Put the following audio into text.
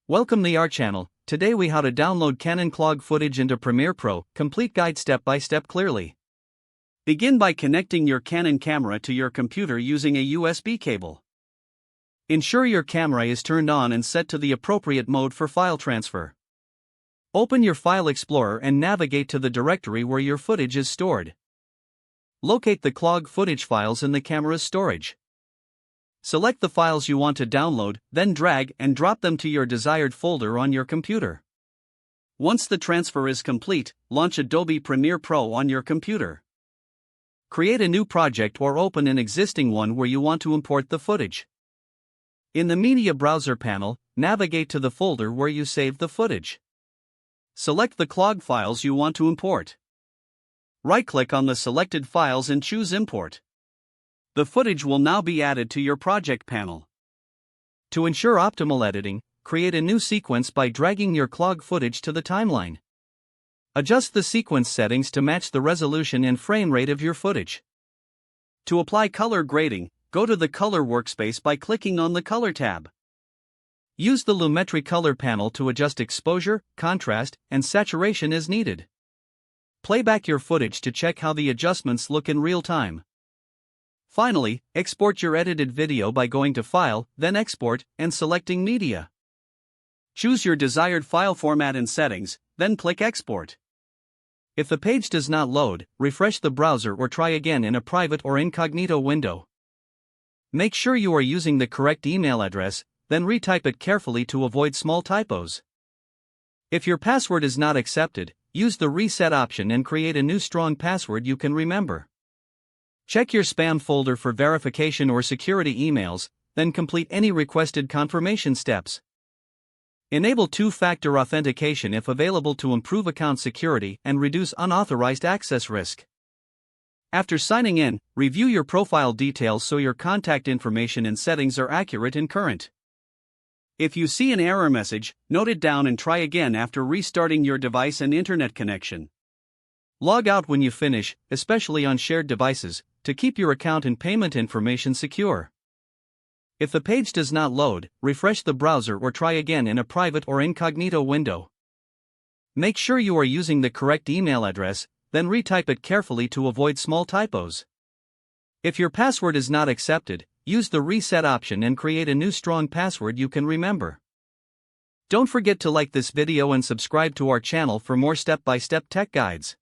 Welcome to our channel. Today we how to download Canon CLog footage into Premiere Pro, complete guide step by step clearly. Begin by connecting your Canon camera to your computer using a USB cable. Ensure your camera is turned on and set to the appropriate mode for file transfer. Open your File Explorer and navigate to the directory where your footage is stored. Locate the CLog footage files in the camera's storage. Select the files you want to download, then drag and drop them to your desired folder on your computer. Once the transfer is complete, launch Adobe Premiere Pro on your computer. Create a new project or open an existing one where you want to import the footage. In the Media Browser panel, navigate to the folder where you saved the footage. Select the CLog files you want to import. Right-click on the selected files and choose Import. The footage will now be added to your project panel. To ensure optimal editing, create a new sequence by dragging your CLog footage to the timeline. Adjust the sequence settings to match the resolution and frame rate of your footage. To apply color grading, go to the Color workspace by clicking on the Color tab. Use the Lumetri Color panel to adjust exposure, contrast, and saturation as needed. Play back your footage to check how the adjustments look in real time. Finally, export your edited video by going to File, then Export, and selecting Media. Choose your desired file format and settings, then click Export. If the page does not load, refresh the browser or try again in a private or incognito window. Make sure you are using the correct email address, then retype it carefully to avoid small typos. If your password is not accepted, use the Reset option and create a new strong password you can remember. Check your spam folder for verification or security emails, then complete any requested confirmation steps. Enable two-factor authentication if available to improve account security and reduce unauthorized access risk. After signing in, review your profile details so your contact information and settings are accurate and current. If you see an error message, note it down and try again after restarting your device and internet connection. Log out when you finish, especially on shared devices, to keep your account and payment information secure. If the page does not load, refresh the browser or try again in a private or incognito window. Make sure you are using the correct email address, then retype it carefully to avoid small typos. If your password is not accepted, use the Reset option and create a new strong password you can remember. Don't forget to like this video and subscribe to our channel for more step-by-step tech guides.